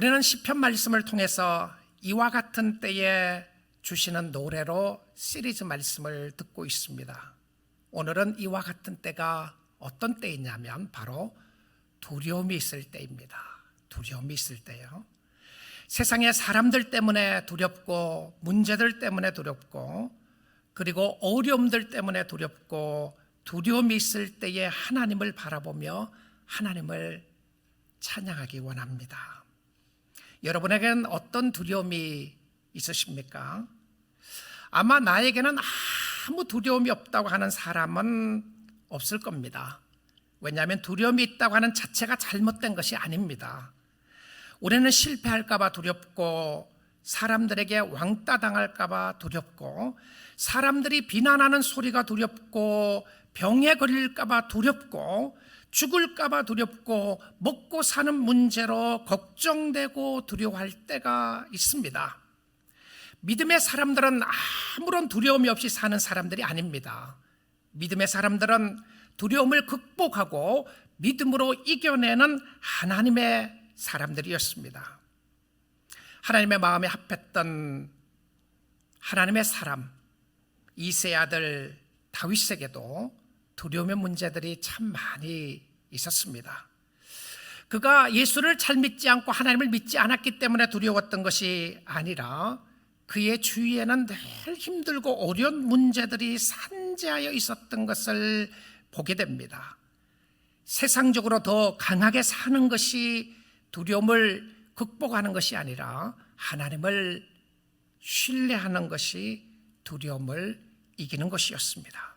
우리는 시편 말씀을 통해서 이와 같은 때에 주시는 노래로 시리즈 말씀을 듣고 있습니다. 오늘은 이와 같은 때가 어떤 때이냐면 바로 두려움이 있을 때입니다. 두려움이 있을 때요. 세상의 사람들 때문에 두렵고, 문제들 때문에 두렵고, 그리고 어려움들 때문에 두렵고, 두려움이 있을 때에 하나님을 바라보며 하나님을 찬양하기 원합니다. 여러분에게는 어떤 두려움이 있으십니까? 아마 나에게는 아무 두려움이 없다고 하는 사람은 없을 겁니다. 왜냐하면 두려움이 있다고 하는 자체가 잘못된 것이 아닙니다. 우리는 실패할까 봐 두렵고, 사람들에게 왕따 당할까 봐 두렵고, 사람들이 비난하는 소리가 두렵고, 병에 걸릴까 봐 두렵고, 죽을까 봐 두렵고, 먹고 사는 문제로 걱정되고 두려워할 때가 있습니다. 믿음의 사람들은 아무런 두려움이 없이 사는 사람들이 아닙니다. 믿음의 사람들은 두려움을 극복하고 믿음으로 이겨내는 하나님의 사람들이었습니다. 하나님의 마음에 합했던 하나님의 사람 이새의 아들 다윗에게도 두려움의 문제들이 참 많이 있었습니다. 그가 예수를 잘 믿지 않고 하나님을 믿지 않았기 때문에 두려웠던 것이 아니라 그의 주위에는 늘 힘들고 어려운 문제들이 산재하여 있었던 것을 보게 됩니다. 세상적으로 더 강하게 사는 것이 두려움을 극복하는 것이 아니라 하나님을 신뢰하는 것이 두려움을 이기는 것이었습니다.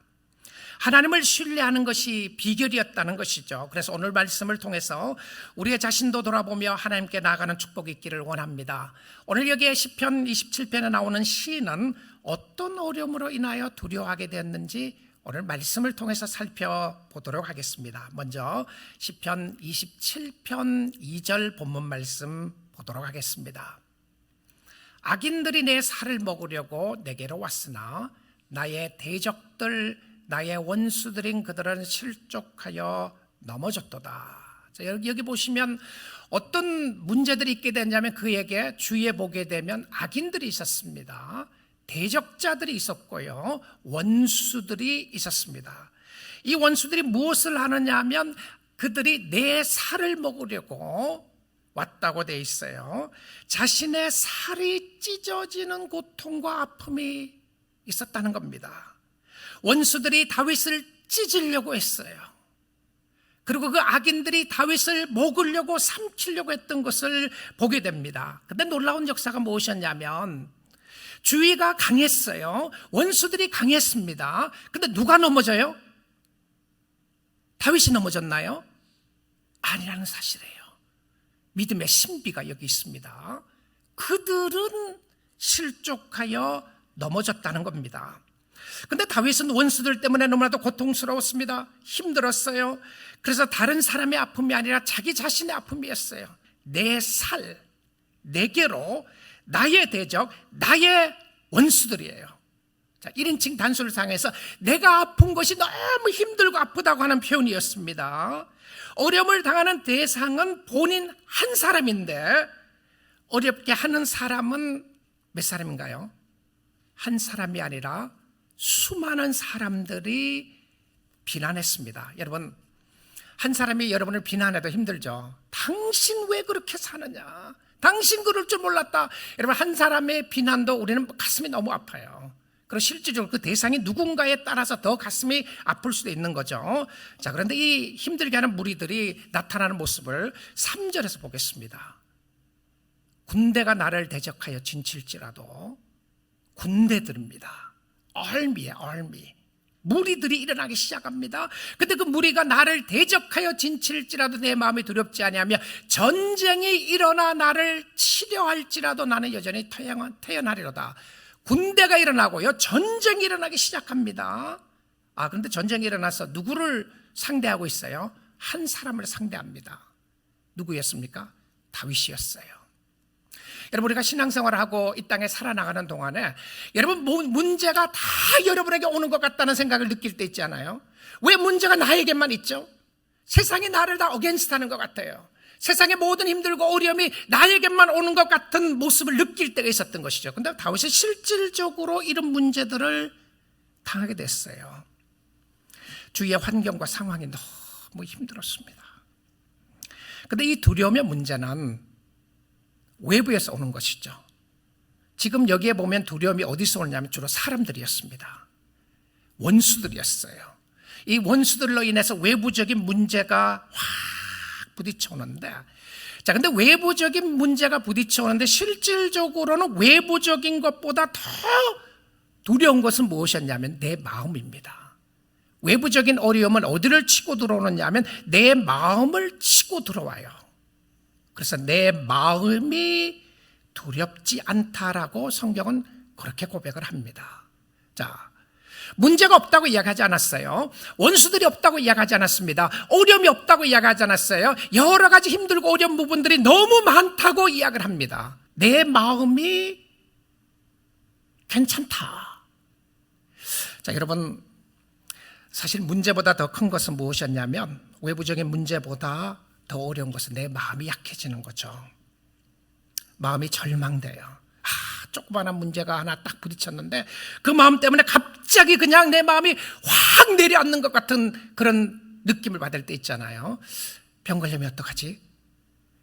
하나님을 신뢰하는 것이 비결이었다는 것이죠. 그래서 오늘 말씀을 통해서 우리의 자신도 돌아보며 하나님께 나아가는 축복이 있기를 원합니다. 오늘 여기에 시편 27편에 나오는 시인은 어떤 어려움으로 인하여 두려워하게 되었는지 오늘 말씀을 통해서 살펴보도록 하겠습니다. 먼저 시편 27편 2절 본문 말씀 보도록 하겠습니다. 악인들이 내 살을 먹으려고 내게로 왔으나 나의 대적들 나의 원수들인 그들은 실족하여 넘어졌도다. 자, 여기 보시면 어떤 문제들이 있게 되냐면 그에게 주위에 보게 되면 악인들이 있었습니다. 대적자들이 있었고요, 원수들이 있었습니다. 이 원수들이 무엇을 하느냐 하면 그들이 내 살을 먹으려고 왔다고 돼 있어요. 자신의 살이 찢어지는 고통과 아픔이 있었다는 겁니다. 원수들이 다윗을 찢으려고 했어요. 그리고 그 악인들이 다윗을 먹으려고 삼키려고 했던 것을 보게 됩니다. 그런데 놀라운 역사가 무엇이었냐면 주위가 강했어요. 원수들이 강했습니다. 그런데 누가 넘어져요? 다윗이 넘어졌나요? 아니라는 사실이에요. 믿음의 신비가 여기 있습니다. 그들은 실족하여 넘어졌다는 겁니다. 근데 다윗은 원수들 때문에 너무나도 고통스러웠습니다. 힘들었어요. 그래서 다른 사람의 아픔이 아니라 자기 자신의 아픔이었어요. 내 살, 내게로 나의 대적, 나의 원수들이에요. 자, 1인칭 단술상에서 내가 아픈 것이 너무 힘들고 아프다고 하는 표현이었습니다. 어려움을 당하는 대상은 본인 한 사람인데 어렵게 하는 사람은 몇 사람인가요? 한 사람이 아니라 수많은 사람들이 비난했습니다. 여러분, 한 사람이 여러분을 비난해도 힘들죠. 당신 왜 그렇게 사느냐? 당신 그럴 줄 몰랐다. 여러분, 한 사람의 비난도 우리는 가슴이 너무 아파요. 그리고 실질적으로 그 대상이 누군가에 따라서 더 가슴이 아플 수도 있는 거죠. 자, 그런데 이 힘들게 하는 무리들이 나타나는 모습을 3절에서 보겠습니다. 군대가 나를 대적하여 진칠지라도, 군대들입니다. 얼미에 얼미. 무리들이 일어나기 시작합니다. 근데 그 무리가 나를 대적하여 진칠지라도 내 마음이 두렵지 아니하며 전쟁이 일어나 나를 치려할지라도 나는 여전히 태어나리로다. 군대가 일어나고요, 전쟁이 일어나기 시작합니다. 그런데 전쟁이 일어나서 누구를 상대하고 있어요? 한 사람을 상대합니다. 누구였습니까? 다윗이었어요. 여러분, 우리가 신앙생활을 하고 이 땅에 살아나가는 동안에 여러분, 문제가 다 여러분에게 오는 것 같다는 생각을 느낄 때 있잖아요. 왜 문제가 나에게만 있죠? 세상이 나를 다 어게인스트 하는 것 같아요. 세상의 모든 힘들고 어려움이 나에게만 오는 것 같은 모습을 느낄 때가 있었던 것이죠. 그런데 다윗이 실질적으로 이런 문제들을 당하게 됐어요. 주위의 환경과 상황이 너무 힘들었습니다. 그런데 이 두려움의 문제는 외부에서 오는 것이죠. 지금 여기에 보면 두려움이 어디서 오냐면 주로 사람들이었습니다. 원수들이었어요. 이 원수들로 인해서 외부적인 문제가 확 부딪혀오는데, 자, 근데 외부적인 문제가 부딪혀오는데 실질적으로는 외부적인 것보다 더 두려운 것은 무엇이었냐면 내 마음입니다. 외부적인 어려움은 어디를 치고 들어오느냐 하면 내 마음을 치고 들어와요. 그래서 내 마음이 두렵지 않다라고 성경은 그렇게 고백을 합니다. 자, 문제가 없다고 이야기하지 않았어요. 원수들이 없다고 이야기하지 않았습니다. 어려움이 없다고 이야기하지 않았어요. 여러 가지 힘들고 어려운 부분들이 너무 많다고 이야기를 합니다. 내 마음이 괜찮다. 자, 여러분, 사실 문제보다 더 큰 것은 무엇이었냐면 외부적인 문제보다 더 어려운 것은 내 마음이 약해지는 거죠. 마음이 절망돼요. 조그마한 문제가 하나 딱 부딪혔는데 그 마음 때문에 갑자기 그냥 내 마음이 확 내려앉는 것 같은 그런 느낌을 받을 때 있잖아요. 병 걸리면 어떡하지?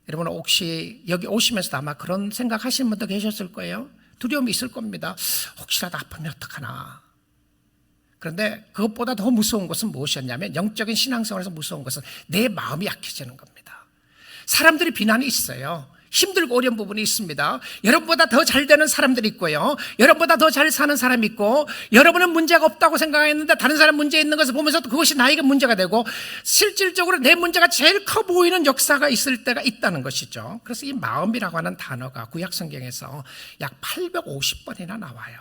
여러분 혹시 여기 오시면서도 아마 그런 생각하시는 분도 계셨을 거예요. 두려움이 있을 겁니다. 혹시라도 아프면 어떡하나. 그런데 그것보다 더 무서운 것은 무엇이었냐면 영적인 신앙생활에서 무서운 것은 내 마음이 약해지는 겁니다. 사람들이 비난이 있어요. 힘들고 어려운 부분이 있습니다. 여러분보다 더 잘 되는 사람들이 있고요. 여러분보다 더 잘 사는 사람이 있고, 여러분은 문제가 없다고 생각했는데 다른 사람 문제 있는 것을 보면서 그것이 나에게 문제가 되고, 실질적으로 내 문제가 제일 커 보이는 역사가 있을 때가 있다는 것이죠. 그래서 이 마음이라고 하는 단어가 구약성경에서 약 850번이나 나와요.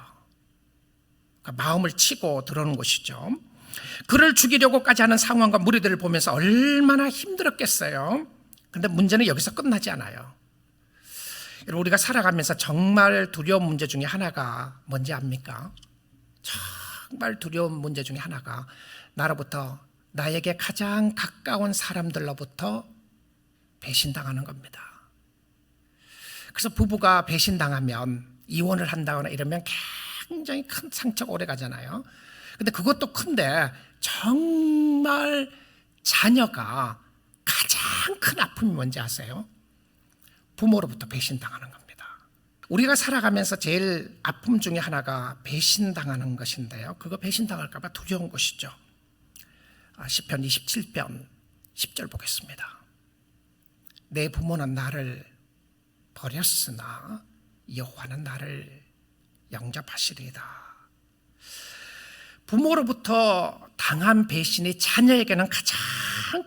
그러니까 마음을 치고 들어오는 것이죠. 그를 죽이려고까지 하는 상황과 무리들을 보면서 얼마나 힘들었겠어요. 그런데 문제는 여기서 끝나지 않아요. 우리가 살아가면서 정말 두려운 문제 중에 하나가 뭔지 압니까? 정말 두려운 문제 중에 하나가 나로부터, 나에게 가장 가까운 사람들로부터 배신당하는 겁니다. 그래서 부부가 배신당하면 이혼을 한다거나 이러면 굉장히 큰 상처가 오래 가잖아요. 근데 그것도 큰데 정말 자녀가 가장 큰 아픔이 뭔지 아세요? 부모로부터 배신당하는 겁니다. 우리가 살아가면서 제일 아픔 중에 하나가 배신당하는 것인데요. 그거 배신당할까 봐 두려운 것이죠. 시편 27편 10절 보겠습니다. 내 부모는 나를 버렸으나 여호와는 나를 영접하시리이다. 부모로부터 당한 배신이 자녀에게는 가장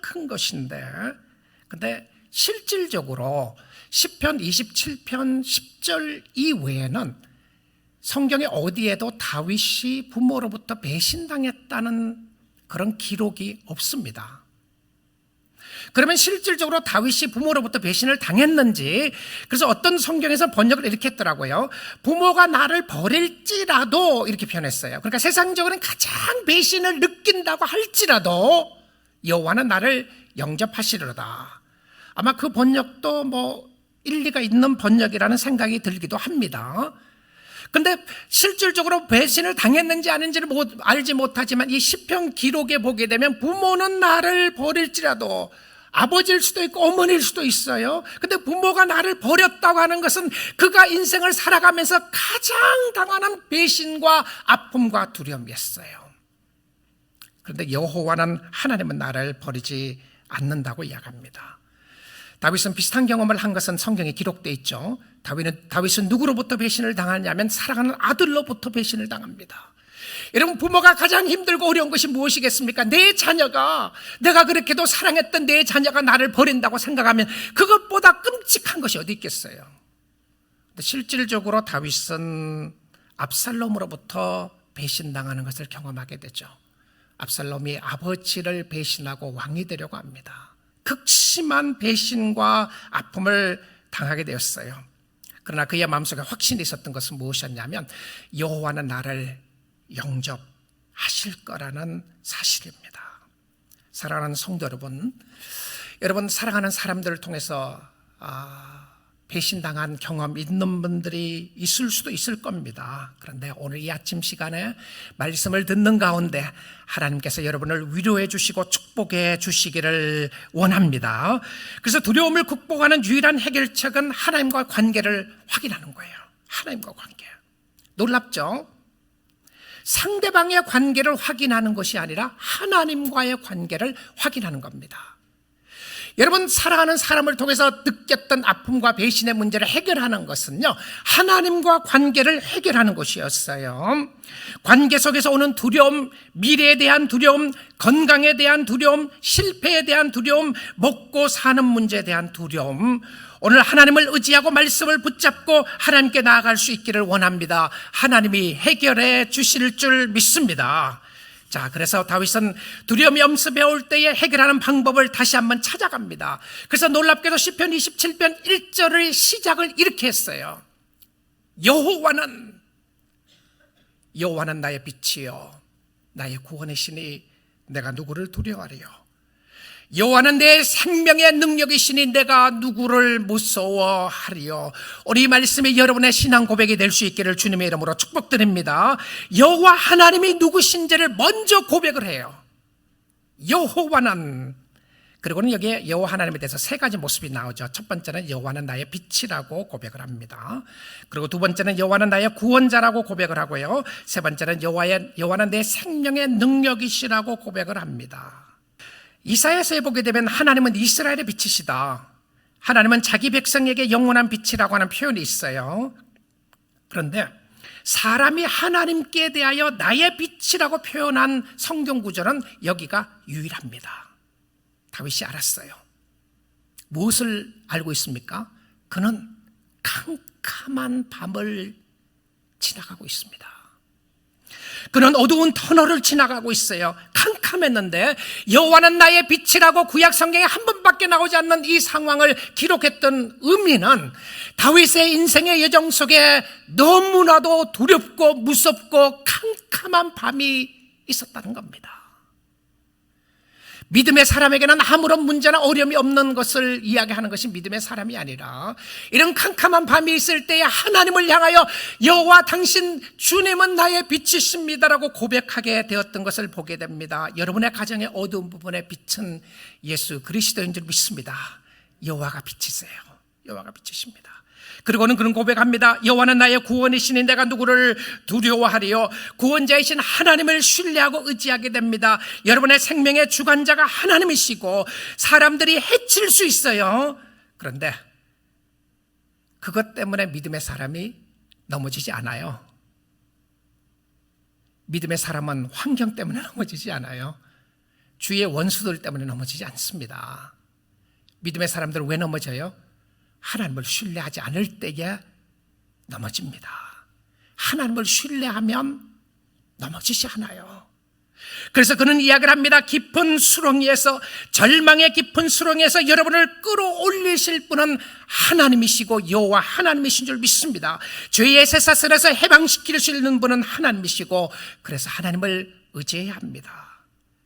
큰 것인데, 근데 실질적으로 시편 27편 10절 이외에는 성경에 어디에도 다윗이 부모로부터 배신당했다는 그런 기록이 없습니다. 그러면 실질적으로 다윗이 부모로부터 배신을 당했는지, 그래서 어떤 성경에서 번역을 이렇게 했더라고요. 부모가 나를 버릴지라도 이렇게 표현했어요. 그러니까 세상적으로는 가장 배신을 느낀다고 할지라도 여호와는 나를 영접하시리로다. 아마 그 번역도 뭐 일리가 있는 번역이라는 생각이 들기도 합니다. 근데 실질적으로 배신을 당했는지 아닌지를 알지 못하지만 이 시편 기록에 보게 되면 부모는 나를 버릴지라도, 아버지일 수도 있고 어머니일 수도 있어요. 근데 부모가 나를 버렸다고 하는 것은 그가 인생을 살아가면서 가장 당하는 배신과 아픔과 두려움이었어요. 그런데 여호와는, 하나님은 나를 버리지 않는다고 이야기합니다. 다윗은 비슷한 경험을 한 것은 성경에 기록되어 있죠. 다윗은 누구로부터 배신을 당하냐면 사랑하는 아들로부터 배신을 당합니다. 여러분, 부모가 가장 힘들고 어려운 것이 무엇이겠습니까? 내 자녀가, 내가 그렇게도 사랑했던 내 자녀가 나를 버린다고 생각하면 그것보다 끔찍한 것이 어디 있겠어요? 근데 실질적으로 다윗은 압살롬으로부터 배신당하는 것을 경험하게 되죠. 압살롬이 아버지를 배신하고 왕이 되려고 합니다. 극심한 배신과 아픔을 당하게 되었어요. 그러나 그의 마음속에 확신이 있었던 것은 무엇이었냐면 여호와는 나를 영접하실 거라는 사실입니다. 사랑하는 성도 여러분, 여러분, 사랑하는 사람들을 통해서 배신당한 경험 있는 분들이 있을 수도 있을 겁니다. 그런데 오늘 이 아침 시간에 말씀을 듣는 가운데 하나님께서 여러분을 위로해 주시고 축복해 주시기를 원합니다. 그래서 두려움을 극복하는 유일한 해결책은 하나님과 관계를 확인하는 거예요. 하나님과 관계. 놀랍죠? 상대방의 관계를 확인하는 것이 아니라 하나님과의 관계를 확인하는 겁니다. 여러분, 사랑하는 사람을 통해서 느꼈던 아픔과 배신의 문제를 해결하는 것은요, 하나님과 관계를 해결하는 것이었어요. 관계 속에서 오는 두려움, 미래에 대한 두려움, 건강에 대한 두려움, 실패에 대한 두려움, 먹고 사는 문제에 대한 두려움, 오늘 하나님을 의지하고 말씀을 붙잡고 하나님께 나아갈 수 있기를 원합니다. 하나님이 해결해 주실 줄 믿습니다. 자, 그래서 다윗은 두려움이 엄습해 올 때에 해결하는 방법을 다시 한번 찾아갑니다. 그래서 놀랍게도 시편 27편 1절의 시작을 이렇게 했어요. 여호와는 나의 빛이요 나의 구원의 신이 내가 누구를 두려워하리요. 여호와는 내 생명의 능력이시니 내가 누구를 무서워하리요. 오늘 이 말씀이 여러분의 신앙 고백이 될 수 있기를 주님의 이름으로 축복드립니다. 여호와 하나님이 누구신지를 먼저 고백을 해요. 여호와는, 그리고는 여기에 여호와 하나님에 대해서 세 가지 모습이 나오죠. 첫 번째는 여호와는 나의 빛이라고 고백을 합니다. 그리고 두 번째는 여호와는 나의 구원자라고 고백을 하고요. 세 번째는 여호와는 내 생명의 능력이시라고 고백을 합니다. 이사야서에 보게 되면 하나님은 이스라엘의 빛이시다, 하나님은 자기 백성에게 영원한 빛이라고 하는 표현이 있어요. 그런데 사람이 하나님께 대하여 나의 빛이라고 표현한 성경 구절은 여기가 유일합니다. 다윗이 알았어요. 무엇을 알고 있습니까? 그는 캄캄한 밤을 지나가고 있습니다. 그는 어두운 터널을 지나가고 있어요. 캄캄했는데 여호와는 나의 빛이라고 구약 성경에 한 번밖에 나오지 않는 이 상황을 기록했던 의미는 다윗의 인생의 여정 속에 너무나도 두렵고 무섭고 캄캄한 밤이 있었다는 겁니다. 믿음의 사람에게는 아무런 문제나 어려움이 없는 것을 이야기하는 것이 믿음의 사람이 아니라, 이런 캄캄한 밤이 있을 때에 하나님을 향하여 여호와 당신 주님은 나의 빛이십니다라고 고백하게 되었던 것을 보게 됩니다. 여러분의 가정의 어두운 부분의 빛은 예수 그리스도인 줄 믿습니다. 여호와가 빛이세요. 여호와가 빛이십니다. 그리고는 그런 고백합니다. 여호와는 나의 구원이시니 내가 누구를 두려워하리요. 구원자이신 하나님을 신뢰하고 의지하게 됩니다. 여러분의 생명의 주관자가 하나님이시고 사람들이 해칠 수 있어요. 그런데 그것 때문에 믿음의 사람이 넘어지지 않아요. 믿음의 사람은 환경 때문에 넘어지지 않아요. 주위의 원수들 때문에 넘어지지 않습니다. 믿음의 사람들은 왜 넘어져요? 하나님을 신뢰하지 않을 때에 넘어집니다. 하나님을 신뢰하면 넘어지지 않아요. 그래서 그는 이야기를 합니다. 깊은 수렁에서, 절망의 깊은 수렁에서 여러분을 끌어올리실 분은 하나님이시고 여호와 하나님이신 줄 믿습니다. 죄의 쇠사슬에서 해방시킬 수 있는 분은 하나님이시고, 그래서 하나님을 의지해야 합니다.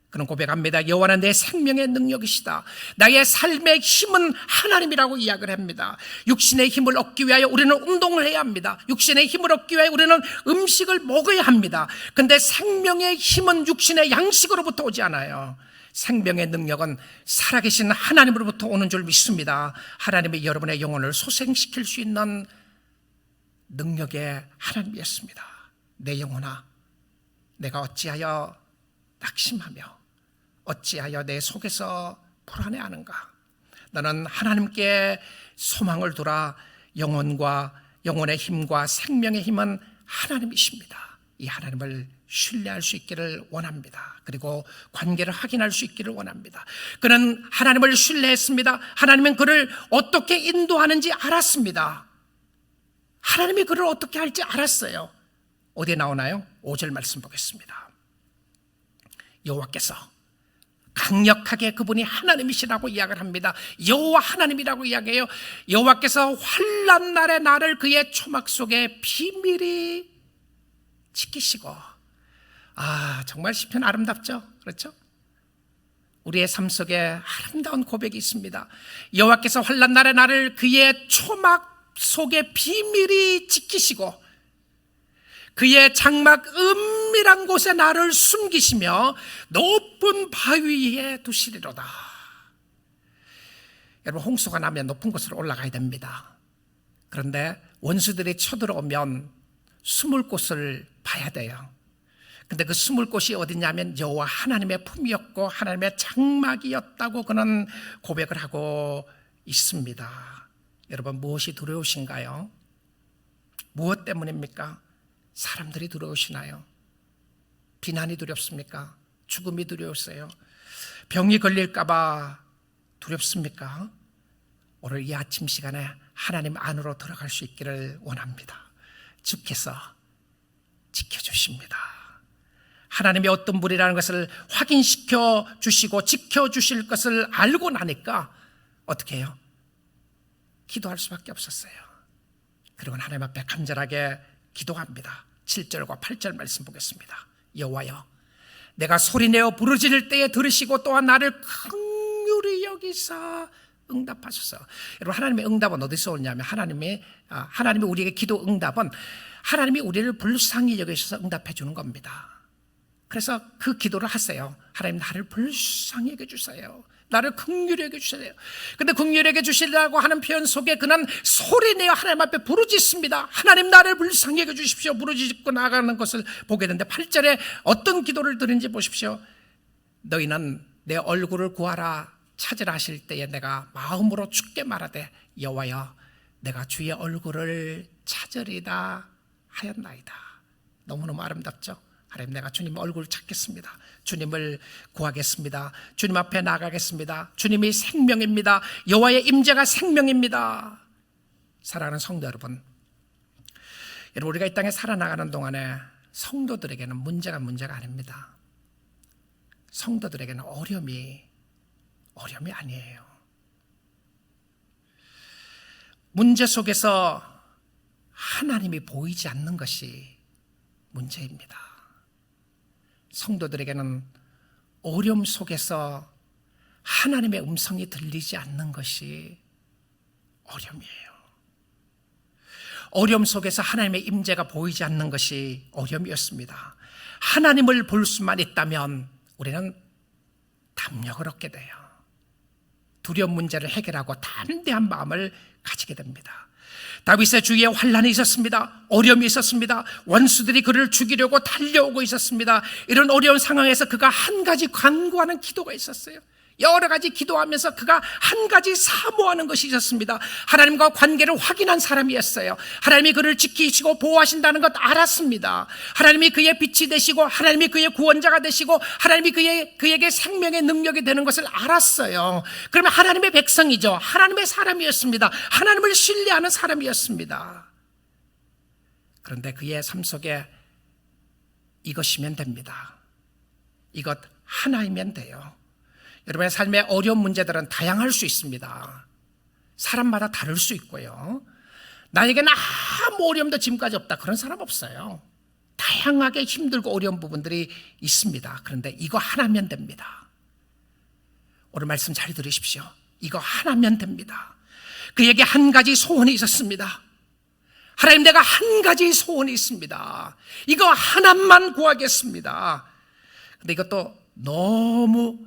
그는 고백합니다. 여호와는 내 생명의 능력이시다. 나의 삶의 힘은 하나님이라고 이야기를 합니다. 육신의 힘을 얻기 위하여 우리는 운동을 해야 합니다. 육신의 힘을 얻기 위하여 우리는 음식을 먹어야 합니다. 그런데 생명의 힘은 육신의 양식으로부터 오지 않아요. 생명의 능력은 살아계신 하나님으로부터 오는 줄 믿습니다. 하나님이 여러분의 영혼을 소생시킬 수 있는 능력의 하나님이었습니다. 내 영혼아, 내가 어찌하여 낙심하며 어찌하여 내 속에서 불안해하는가? 너는 하나님께 소망을 두라. 영혼의 힘과 생명의 힘은 하나님이십니다. 이 하나님을 신뢰할 수 있기를 원합니다. 그리고 관계를 확인할 수 있기를 원합니다. 그는 하나님을 신뢰했습니다. 하나님은 그를 어떻게 인도하는지 알았습니다. 하나님이 그를 어떻게 할지 알았어요. 어디에 나오나요? 5절 말씀 보겠습니다. 여호와께서 강력하게 그분이 하나님이시라고 이야기를 합니다. 여호와 하나님이라고 이야기해요. 여호와께서 환난 날에 나를 그의 초막 속에 비밀히 지키시고. 정말 시편 아름답죠? 그렇죠? 우리의 삶 속에 아름다운 고백이 있습니다. 여호와께서 환난 날에 나를 그의 초막 속에 비밀히 지키시고 그의 장막 은밀한 곳에 나를 숨기시며 높은 바위 위에 두시리로다. 여러분, 홍수가 나면 높은 곳으로 올라가야 됩니다. 그런데 원수들이 쳐들어오면 숨을 곳을 봐야 돼요. 근데 그 숨을 곳이 어디냐면 여호와 하나님의 품이었고 하나님의 장막이었다고 그는 고백을 하고 있습니다. 여러분, 무엇이 두려우신가요? 무엇 때문입니까? 사람들이 두려우시나요? 비난이 두렵습니까? 죽음이 두려우세요? 병이 걸릴까봐 두렵습니까? 오늘 이 아침 시간에 하나님 안으로 들어갈 수 있기를 원합니다. 주께서 지켜주십니다. 하나님이 어떤 분이라는 것을 확인시켜 주시고 지켜주실 것을 알고 나니까 어떻게 해요? 기도할 수밖에 없었어요. 그리고 하나님 앞에 간절하게 기도합니다. 7절과 8절 말씀 보겠습니다. 여호와여, 내가 소리내어 부르짖을 때에 들으시고 또한 나를 긍휼히 여기사 응답하소서. 여러분, 하나님의 응답은 어디서 오냐면 하나님이 우리에게 기도 응답은 하나님이 우리를 불쌍히 여기셔서 응답해 주는 겁니다. 그래서 그 기도를 하세요. 하나님, 나를 불쌍히 여겨주세요. 나를 긍휼히 여겨주세요. 근데 긍휼히 여겨주시려고 하는 표현 속에 그는 소리내어 하나님 앞에 부르짖습니다. 하나님, 나를 불쌍히 여겨주십시오. 부르짖고 나가는 것을 보게 되는데 8절에 어떤 기도를 드린지 보십시오. 너희는 내 얼굴을 구하라 찾으라 하실 때에 내가 마음으로 주께 말하되 여호와여, 내가 주의 얼굴을 찾으리다 하였나이다. 너무너무 아름답죠? 하나님, 내가 주님 얼굴을 찾겠습니다. 주님을 구하겠습니다. 주님 앞에 나가겠습니다. 주님이 생명입니다. 여호와의 임재가 생명입니다. 사랑하는 성도 여러분, 우리가 이 땅에 살아나가는 동안에 성도들에게는 문제가 아닙니다. 성도들에게는 어려움이 아니에요. 문제 속에서 하나님이 보이지 않는 것이 문제입니다. 성도들에게는 어려움 속에서 하나님의 음성이 들리지 않는 것이 어려움이에요. 어려움 속에서 하나님의 임재가 보이지 않는 것이 어려움이었습니다. 하나님을 볼 수만 있다면 우리는 담력을 얻게 돼요. 두려운 문제를 해결하고 담대한 마음을 가지게 됩니다. 다윗의 주위에 환난이 있었습니다. 어려움이 있었습니다. 원수들이 그를 죽이려고 달려오고 있었습니다. 이런 어려운 상황에서 그가 한 가지 간구하는 기도가 있었어요. 여러 가지 기도하면서 그가 한 가지 사모하는 것이 있었습니다. 하나님과 관계를 확인한 사람이었어요. 하나님이 그를 지키시고 보호하신다는 것 알았습니다. 하나님이 그의 빛이 되시고 하나님이 그의 구원자가 되시고 하나님이 그에게 생명의 능력이 되는 것을 알았어요. 그러면 하나님의 백성이죠. 하나님의 사람이었습니다. 하나님을 신뢰하는 사람이었습니다. 그런데 그의 삶 속에 이것이면 됩니다. 이것 하나이면 돼요. 여러분의 삶의 어려운 문제들은 다양할 수 있습니다. 사람마다 다를 수 있고요. 나에게는 아무 어려움도 지금까지 없다, 그런 사람 없어요. 다양하게 힘들고 어려운 부분들이 있습니다. 그런데 이거 하나면 됩니다. 오늘 말씀 잘 들으십시오. 이거 하나면 됩니다. 그에게 한 가지 소원이 있었습니다. 하나님, 내가 한 가지 소원이 있습니다. 이거 하나만 구하겠습니다. 근데 이것도 너무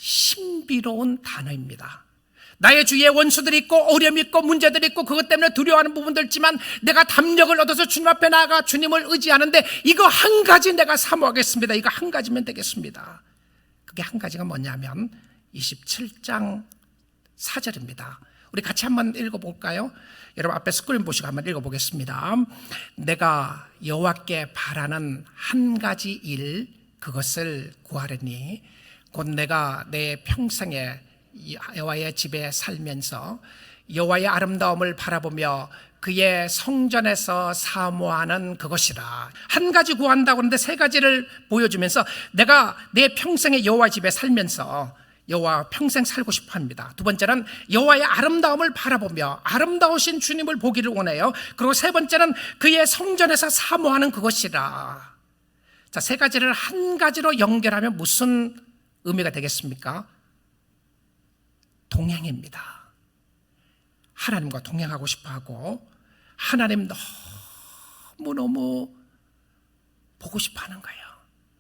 신비로운 단어입니다. 나의 주위에 원수들이 있고 어려움이 있고 문제들이 있고 그것 때문에 두려워하는 부분도 있지만 내가 담력을 얻어서 주님 앞에 나아가 주님을 의지하는데 이거 한 가지 내가 사모하겠습니다. 이거 한 가지면 되겠습니다. 그게 한 가지가 뭐냐면 27장 4절입니다. 우리 같이 한번 읽어볼까요? 여러분 앞에 스크린 보시고 한번 읽어보겠습니다. 내가 여호와께 바라는 한 가지 일, 그것을 구하려니 곧 내가 내 평생에 여호와의 집에 살면서 여호와의 아름다움을 바라보며 그의 성전에서 사모하는 그것이라. 한 가지 구한다고 하는데 세 가지를 보여주면서 내가 내 평생에 여호와 집에 살면서 여호와 평생 살고 싶어 합니다. 두 번째는 여호와의 아름다움을 바라보며 아름다우신 주님을 보기를 원해요. 그리고 세 번째는 그의 성전에서 사모하는 그것이라. 자, 세 가지를 한 가지로 연결하면 무슨 의미가 되겠습니까? 동행입니다. 하나님과 동행하고 싶어하고 하나님 너무너무 보고 싶어하는 거예요.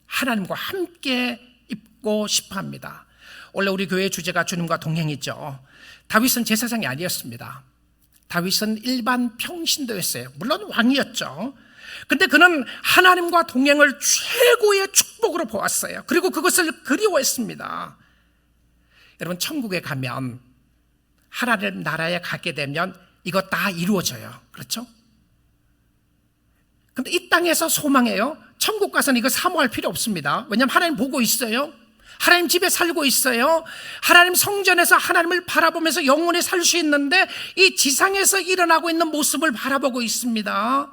하나님과 함께 있고 싶어합니다. 원래 우리 교회의 주제가 주님과 동행이죠. 다윗은 제사장이 아니었습니다. 다윗은 일반 평신도였어요. 물론 왕이었죠. 근데 그는 하나님과 동행을 최고의 축복으로 보았어요. 그리고 그것을 그리워했습니다. 여러분, 천국에 가면, 하나님 나라에 가게 되면 이거 다 이루어져요. 그렇죠? 근데 이 땅에서 소망해요. 천국 가서는 이거 사모할 필요 없습니다. 왜냐하면 하나님 보고 있어요. 하나님 집에 살고 있어요. 하나님 성전에서 하나님을 바라보면서 영원히 살 수 있는데 이 지상에서 일어나고 있는 모습을 바라보고 있습니다.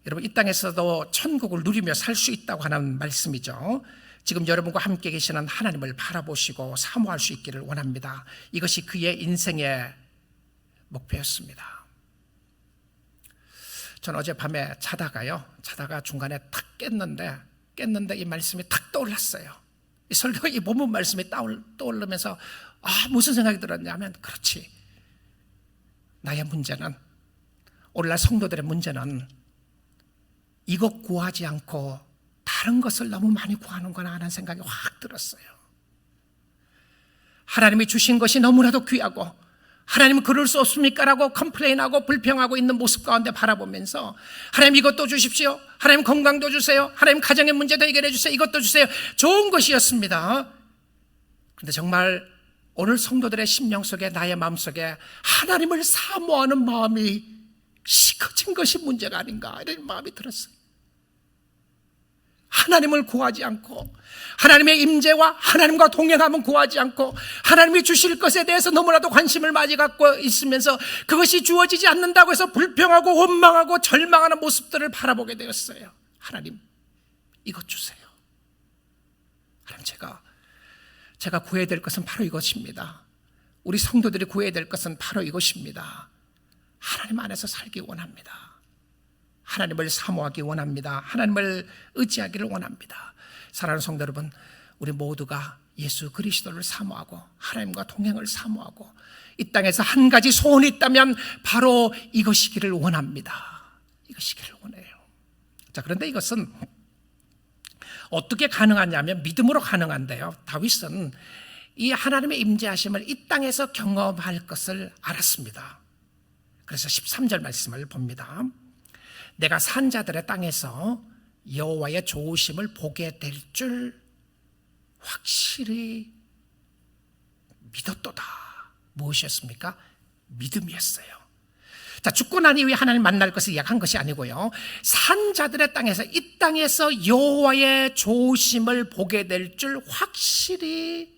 여러분, 이 땅에서도 천국을 누리며 살 수 있다고 하는 말씀이죠. 지금 여러분과 함께 계시는 하나님을 바라보시고 사모할 수 있기를 원합니다. 이것이 그의 인생의 목표였습니다. 전 어젯밤에 자다가 중간에 탁 깼는데 이 말씀이 탁 떠올랐어요. 이 설교, 이 본문 말씀이 떠오르면서 무슨 생각이 들었냐면, 그렇지, 나의 문제는, 오늘날 성도들의 문제는 이것 구하지 않고 다른 것을 너무 많이 구하는구나 하는 생각이 확 들었어요. 하나님이 주신 것이 너무나도 귀하고 하나님은 그럴 수 없습니까? 라고 컴플레인하고 불평하고 있는 모습 가운데 바라보면서, 하나님 이것도 주십시오, 하나님 건강도 주세요, 하나님 가정의 문제도 해결해 주세요, 이것도 주세요. 좋은 것이었습니다. 그런데 정말 오늘 성도들의 심령 속에, 나의 마음 속에 하나님을 사모하는 마음이 식어진 것이 문제가 아닌가, 이런 마음이 들었어요. 하나님을 구하지 않고, 하나님의 임재와 하나님과 동행함은 구하지 않고, 하나님이 주실 것에 대해서 너무나도 관심을 많이 갖고 있으면서 그것이 주어지지 않는다고 해서 불평하고 원망하고 절망하는 모습들을 바라보게 되었어요. 하나님, 이것 주세요. 하나님, 제가 구해야 될 것은 바로 이것입니다. 우리 성도들이 구해야 될 것은 바로 이것입니다. 하나님 안에서 살기 원합니다. 하나님을 사모하기 원합니다. 하나님을 의지하기를 원합니다. 사랑하는 성도 여러분, 우리 모두가 예수 그리스도를 사모하고 하나님과 동행을 사모하고 이 땅에서 한 가지 소원이 있다면 바로 이것이기를 원합니다. 이것이기를 원해요. 자, 그런데 이것은 어떻게 가능하냐면 믿음으로 가능한데요. 다윗은 이 하나님의 임재하심을 이 땅에서 경험할 것을 알았습니다. 그래서 13절 말씀을 봅니다. 내가 산자들의 땅에서 여호와의 좋으심을 보게 될 줄 확실히 믿었도다. 무엇이었습니까? 믿음이었어요. 자, 죽고 난 이후에 하나님 만날 것을 예약한 것이 아니고요, 산자들의 땅에서, 이 땅에서 여호와의 좋으심을 보게 될 줄 확실히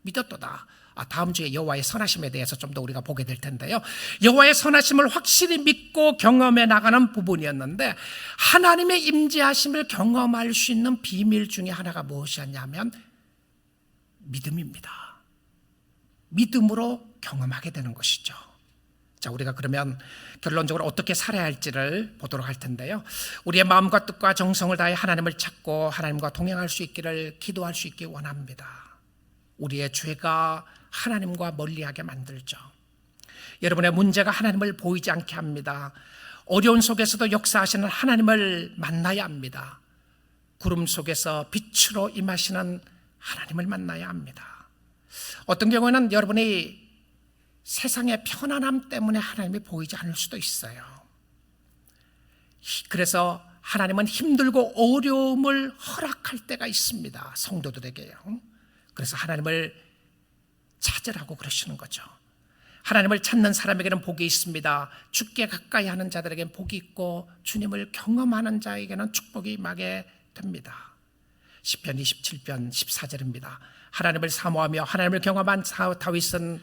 믿었도다. 다음 주에 여호와의 선하심에 대해서 좀 더 우리가 보게 될 텐데요, 여호와의 선하심을 확실히 믿고 경험해 나가는 부분이었는데, 하나님의 임재하심을 경험할 수 있는 비밀 중에 하나가 무엇이었냐면 믿음입니다. 믿음으로 경험하게 되는 것이죠. 자, 우리가 그러면 결론적으로 어떻게 살아야 할지를 보도록 할 텐데요, 우리의 마음과 뜻과 정성을 다해 하나님을 찾고 하나님과 동행할 수 있기를 기도할 수 있기 원합니다. 우리의 죄가 하나님과 멀리하게 만들죠. 여러분의 문제가 하나님을 보이지 않게 합니다. 어려운 속에서도 역사하시는 하나님을 만나야 합니다. 구름 속에서 빛으로 임하시는 하나님을 만나야 합니다. 어떤 경우에는 여러분이 세상의 편안함 때문에 하나님이 보이지 않을 수도 있어요. 그래서 하나님은 힘들고 어려움을 허락할 때가 있습니다. 성도들에게요. 그래서 하나님을 찾으라고 그러시는 거죠. 하나님을 찾는 사람에게는 복이 있습니다. 주께 가까이 하는 자들에게는 복이 있고 주님을 경험하는 자에게는 축복이 임하게 됩니다. 시편 27편 14절입니다. 하나님을 사모하며 하나님을 경험한 다윗은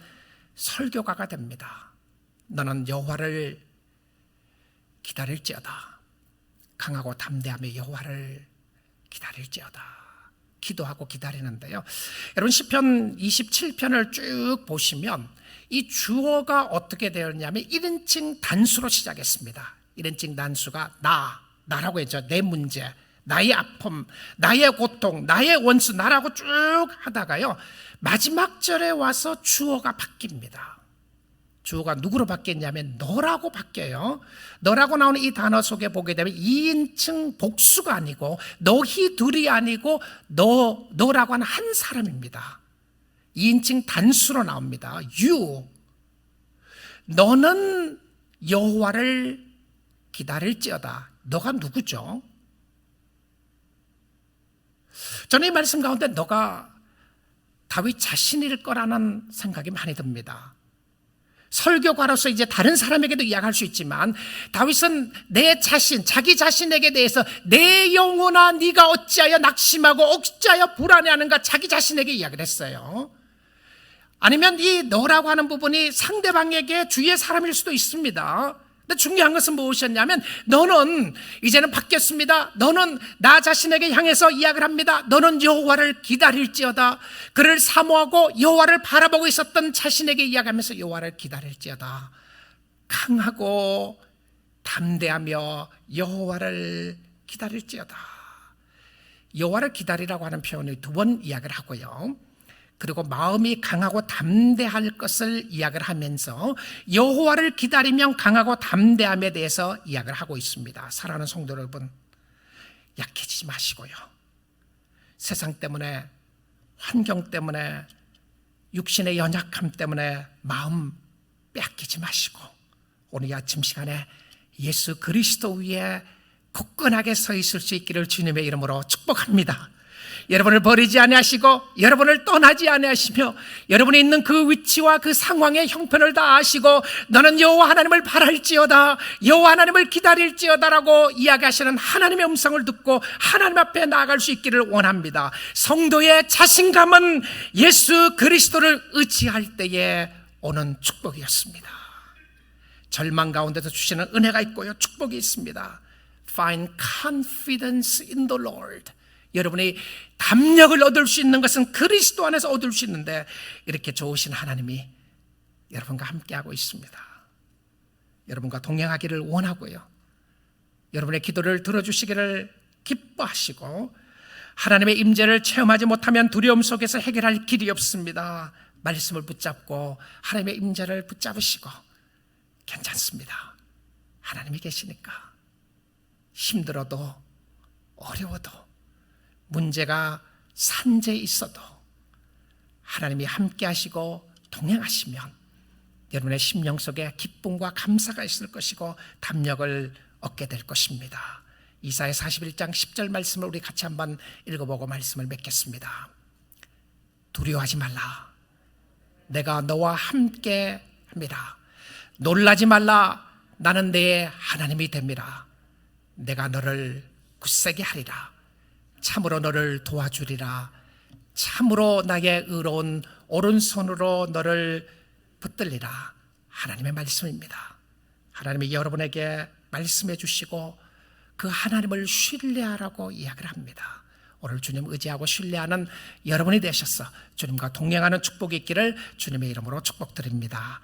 설교가가 됩니다. 너는 여호와를 기다릴지어다. 강하고 담대하며 여호와를 기다릴지어다. 기도하고 기다리는데요, 여러분 시편 27편을 쭉 보시면 이 주어가 어떻게 되었냐면 1인칭 단수로 시작했습니다. 1인칭 단수가 나라고 했죠. 내 문제, 나의 아픔, 나의 고통, 나의 원수, 나라고 쭉 하다가요, 마지막 절에 와서 주어가 바뀝니다. 주어가 누구로 바뀌었냐면 너라고 바뀌어요. 너라고 나오는 이 단어 속에 보게 되면 2인칭 복수가 아니고 너희 둘이 아니고 너라고 하는 한 사람입니다. 2인칭 단수로 나옵니다. You. 너는 여호와를 기다릴지어다. 너가 누구죠? 저는 이 말씀 가운데 너가 다윗 자신일 거라는 생각이 많이 듭니다. 설교가로서 이제 다른 사람에게도 이야기할 수 있지만 다윗은 내 자신, 자기 자신에게 대해서 내 영혼아 네가 어찌하여 낙심하고 어찌하여 불안해하는가 자기 자신에게 이야기를 했어요. 아니면 이 너라고 하는 부분이 상대방에게 주위의 사람일 수도 있습니다. 근데 중요한 것은 무엇이었냐면 너는 이제는 바뀌었습니다. 너는 나 자신에게 향해서 이야기를 합니다. 너는 여호와를 기다릴지어다. 그를 사모하고 여호와를 바라보고 있었던 자신에게 이야기하면서 여호와를 기다릴지어다. 강하고 담대하며 여호와를 기다릴지어다. 여호와를 기다리라고 하는 표현을 2번 이야기를 하고요. 그리고 마음이 강하고 담대할 것을 이야기를 하면서 여호와를 기다리면 강하고 담대함에 대해서 이야기를 하고 있습니다. 사랑하는 성도 여러분, 약해지지 마시고요. 세상 때문에, 환경 때문에, 육신의 연약함 때문에 마음 빼앗기지 마시고 오늘 아침 시간에 예수 그리스도 위에 굳건하게 서 있을 수 있기를 주님의 이름으로 축복합니다. 여러분을 버리지 아니하시고 여러분을 떠나지 아니하시며 여러분이 있는 그 위치와 그 상황의 형편을 다 아시고 너는 여호와 하나님을 바랄지어다, 여호와 하나님을 기다릴지어다라고 이야기하시는 하나님의 음성을 듣고 하나님 앞에 나아갈 수 있기를 원합니다. 성도의 자신감은 예수 그리스도를 의지할 때에 오는 축복이었습니다. 절망 가운데서 주시는 은혜가 있고요, 축복이 있습니다. Find confidence in the Lord. 여러분이 담력을 얻을 수 있는 것은 그리스도 안에서 얻을 수 있는데 이렇게 좋으신 하나님이 여러분과 함께하고 있습니다. 여러분과 동행하기를 원하고요, 여러분의 기도를 들어주시기를 기뻐하시고 하나님의 임재를 체험하지 못하면 두려움 속에서 해결할 길이 없습니다. 말씀을 붙잡고 하나님의 임재를 붙잡으시고 괜찮습니다. 하나님이 계시니까 힘들어도 어려워도 문제가 산재에 있어도 하나님이 함께 하시고 동행하시면 여러분의 심령 속에 기쁨과 감사가 있을 것이고 담력을 얻게 될 것입니다. 이사야 41장 10절 말씀을 우리 같이 한번 읽어보고 말씀을 맺겠습니다. 두려워하지 말라. 내가 너와 함께 합니다. 놀라지 말라. 나는 내 하나님이 됩니다. 내가 너를 굳세게 하리라. 참으로 너를 도와주리라. 참으로 나의 의로운 오른손으로 너를 붙들리라. 하나님의 말씀입니다. 하나님이 여러분에게 말씀해 주시고 그 하나님을 신뢰하라고 이야기를 합니다. 오늘 주님 의지하고 신뢰하는 여러분이 되셔서 주님과 동행하는 축복이 있기를 주님의 이름으로 축복드립니다.